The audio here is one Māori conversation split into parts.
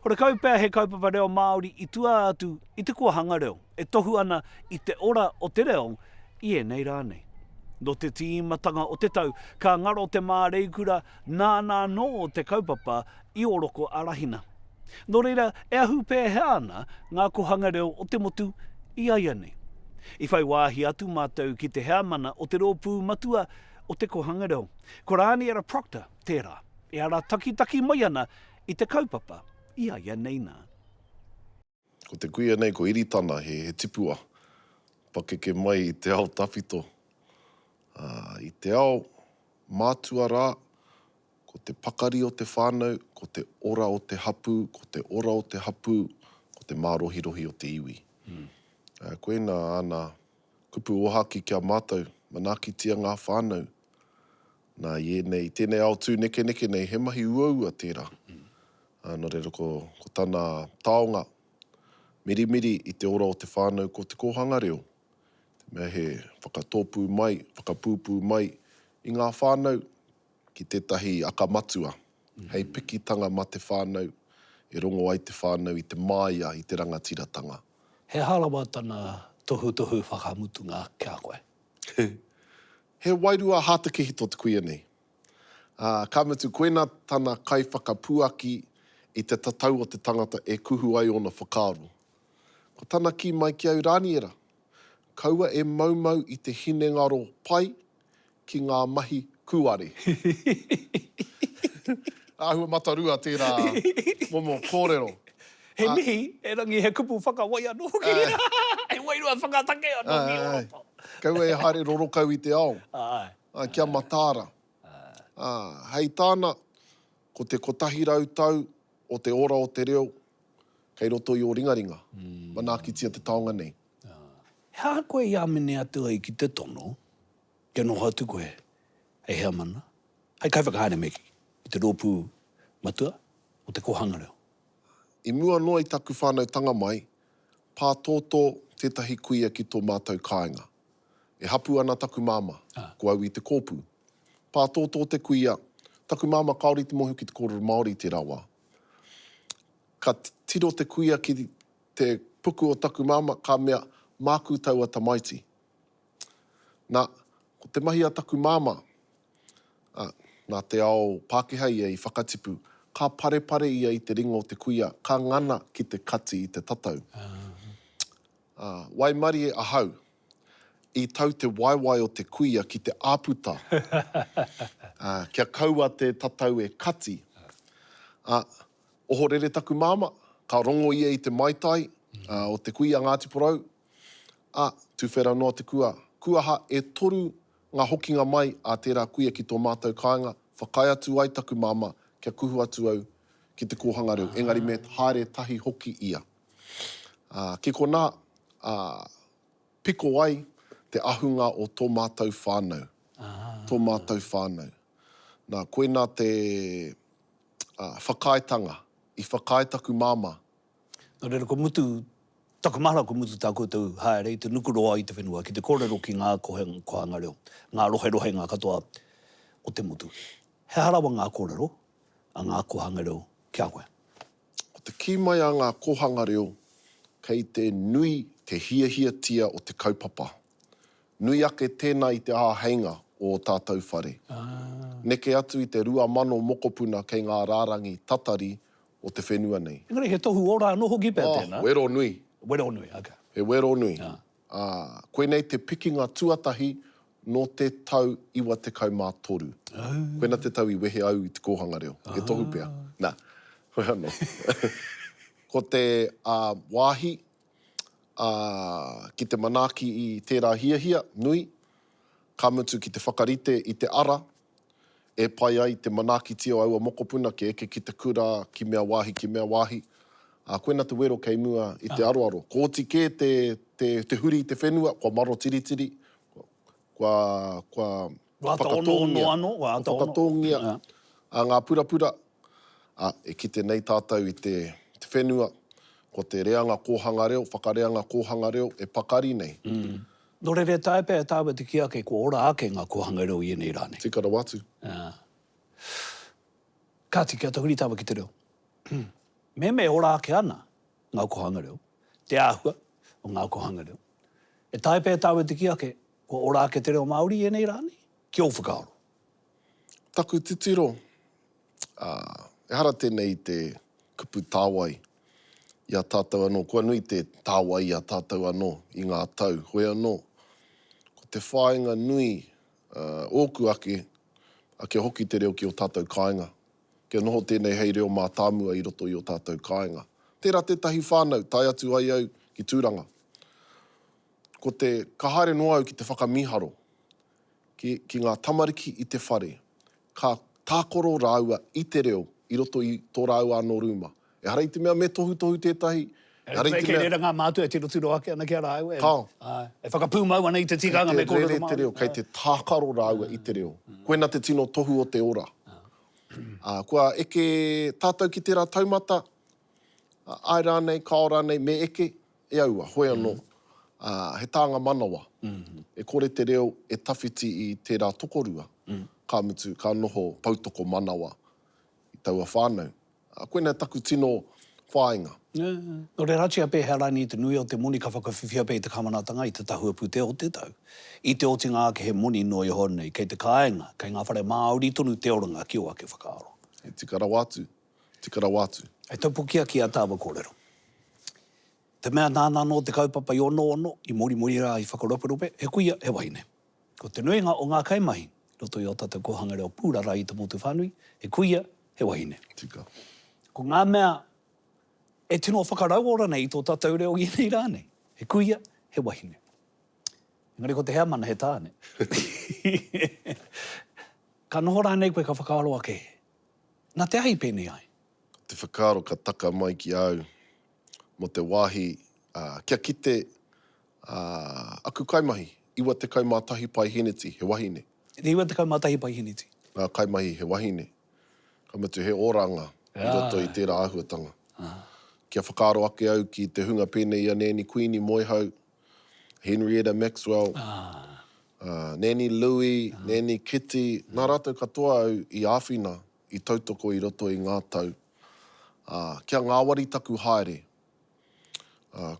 Hore kaupea he kaupapa reo Māori I tua atu I te kua hanga reo, e tohu ana I te ora o te reo, I e nei rānei. No te tīmatanga o te tau, ka ngaro te māreikura nāna no o te kaupapa I oroko arahina. No reira, e ahu pē he ana ngā kohanga reo o te motu I aia nei. I whai wāhi atu mātou ki te hea mana o te rōpū matua o te kohanga reo. Ko rāni era Proctor, tērā, e ara taki mai ana I te kaupapa I aia nei nā. Ko te kuia nei, ko iritana, he tipua. Pakeke mai I te ao tawhito. I te ao mātua rā, ko te pakari o te whānau, ko te ora o te hapu, ko te ora o te hapu, ko te mārohirohi o te iwi. Koena ana kupu ohaki kia mātou, manakitia ngā whānau. Nā ienei, tēnei ao tū neke nei, he mahi uaua tērā. No reira ko tāna taonga, mirimiri I te ora o te whānau ko te kohanga reo. Te mea he whakatōpū mai, whakapūpū mai I ngā whānau ki tētahi akamatua. Hei pikitanga ma te whānau, e rongo ai te whānau I te māia I te rangatiratanga. He halawa tana tohu whakamutunga kia koe. He wairua hātake hito te kuia nei. Ka mutu koena tana kai whakapuaki I te tatau o te tangata e kuhu ai ona whakaaro. Ko tana ki mai ki au rāni era. Kaua e maumau I te hinengaro pai ki ngā mahi kuare. Ahua matarua tērā momo kōrero. He mihi, e rangi he kupu whakawai anō ki. He wairua whakatake anō ki oroto. Kaua e haere rorokau I te ao. Kia matāra. Hei tāna, ko te kotahi rautau o te ora o te reo, kei roto I o ringaringa. Manakitia te taonga nei. Hea koe I amene atu ai ki te tono, kia noho atu koe, hei hea mana. Hei kai whakahaere meki, I te rōpū matua o te kohanga reo. I mua noa I taku whānau tanga mai, pā tōtō tētahi kuia ki tō mātou kāinga. E hapu ana taku māma, ko au I te kōpū. Pā tōtō te kuia, taku māma kaori te mohu ki te kōrero Māori te rawa. Ka tiro te kuia ki te puku o taku māma, ka mea māku taua tamaiti. Nā, ko te mahi a taku māma, nā te ao Pākehā ia I whakatipu, ka parepare ia I te ringa o te kuia, ka ngana ki te kati I te tatau. Wai mari e ahau, I tau te waiwai o te kuia ki te āputa. Kia kaua te tatau e kati. Oho rere taku māma, ka rongo ia I te maitai o te kuia Ngāti Porou. Tuwhera noa te kua. Kuaha e toru ngā hokinga mai a tērā kuia ki tō mātou kāinga. Whakai atu ai taku māma, kia kuhu atu au ki te kohanga reo. Engari me haere tahi hoki ia. Ki kona, piko ai te ahunga o tō mātou whānau. Tō mātou whānau. Nā, koena te whakaetanga I whakae taku māma. No reira ko mutu, taku mahara ko mutu tā koutou haere I te nukuroa I te whenua, ki te kōrero ki ngā kohanga reo, ngā rohe ngā katoa o te mutu. He harawa ngā kōrero, a ngā kohanga reo, kia koe? O te ki mai a ngā kohanga reo, kei te nui te hiahia tia o te kaupapa. Nui ake tēnā I te āheinga o tātou whare. Neke atu I te 2,000 mokopuna kei ngā rārangi tatari o te whenua nei. Engari, he tohu ora anō hoki pēr tēnā? Wero nui. Wero nui, okay. He wero nui. Koe nei te pikinga tuatahi no te tau 93. Koena te tau I wehe au I te kohanga reo. He tohu pēr. Nā, hoi anō. Ko te wāhi, ki te manaki I tērā hiahia, nui, ka mutu ki te whakarite I te ara, e pai ai te manaki tio aua mokopuna, ke eke ki te kura, ki mea wāhi. Koena te wero kei mua I te aroaro. Ko oti ke te huri I te whenua, kua maro tiritiri, kua whakatongia a ngā purapura. E kite nei tātou I te whenua, ko te reanga kohanga reo, whakareanga kohanga reo, e pakari nei. No reire taepe e tāua te kia kei ko ora ake ngā kohanga reo I nei rāne. Tikara watu. Ka tiki ata huri tāua ki te reo. me ora ke ana, ngau kohanga reo. Te āhua o ngau kohanga reo. E taipe tau e te kia ke, ko ora ke te reo Māori e nei rāni, ki o whakaaro. Taku titiro, e hara tēnei te kupu tāwai i a tātou anō. Kua nui te tāwai i a tātou anō i ngā tau. Hoi anō, ko te whāinga nui ōku ake hoki te reo ki o tātou kāinga. Kia noho tēnei hei reo mā tāmua i roto i o tātou kāinga. Tērā tētahi whānau, tai atu ai au ki tūranga. Ko te kahaere noa au ki te whakamiharo, ki ngā tamariki i te whare, ka tākoro rāua i te reo i roto i tō rāua anō rūma. E hara i te mea me tohu tētahi. E kei rera ngā mātua e tiro ake ana kia rāua. Kao. E whakapūmau ana i te tikanga me kōrero Rere te reo, kei te tākaro rāua i te reo. Koena te tino tohu o te ora. Kua eke tātou ki tērā taumata, ai rānei, kao rānei, me eke, e aua, hoi anō. He tānga manawa. E kore te reo e tawhiti i tērā tokorua. Ka mutu, ka noho pautoko manawa i taua whānau. Koena taku tino whāinga. No re ratia pē hea rani i te nui o te moni ka whakawhiwhia pē i te kamanatanga i te tahua pūtea o te tau. I te otinga ake he moni no i honei, kei te kāinga, kei ngā whare Māori tonu te oranga ki o ake whakaaro. E tikara wātu, tikara wātu. E taupukia ki a tāwa kōrero. Te mea nāna no te kaupapa i ono, i mori rā i whakaroperope, he kuia, he wahine. Ko te nuinga o ngā kaimahi, roto i o tātou kohanga reo pūrara i te motu whānui, he kuia, he wahine. Tika. Ko ngā mea, e tino whakarau ora nei tō tātou reo i nei rānei. He kuia, he wahine. Engari ko te hea mana he tāne. Ka noho rānei koe ka whakaaro ake. Nā te ahi pēnei ai. Te whakaaro ka taka mai ki au mo te wāhi kia kite aku kaimahi. Iwa te kaumātahi pai hineti, he wahine. Iwa te kaumātahi pai hineti. Ngā kaimahi, he wahine. Ka mutu he oranga i roto i tērā āhuatanga. Kia whakaaro ake au ki te hunga pēnei a Nēni Queenie Moihau, Henrietta Maxwell, Nēni Louis, Nēni Kitty, nā rātou katoa au i āwhina, i tautoko i roto i ngā tau. Kia ngāwari taku haere.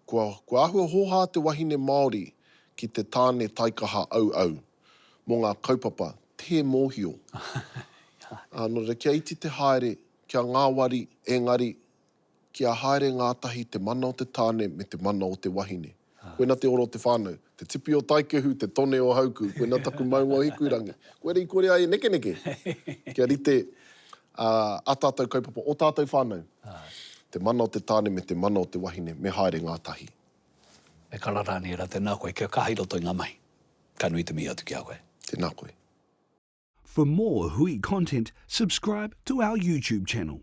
Kua ahua hoha te wahine Māori ki te tāne taikaha au, mō ngā kaupapa, te mōhio. No re kia iti te haere, kia ngāwari, engari, kia haere ngātahi te mana o te tāne me te mana o te wahine. Koena te oro o te whānau, te tipi o taikehu, te tone o hauku, koena taku maunga o hikurangi. Koere ai neke. Kia rite a tātou kaupapa o tātou whānau. Te mana o te tāne me te mana o te wahine, me haere ngātahi. E kararani era tēnā koe, kia kahi roto i ngā mai. Ka nui te mi atu ki a koe. Tēnā koe. For more Hui content, subscribe to our YouTube channel.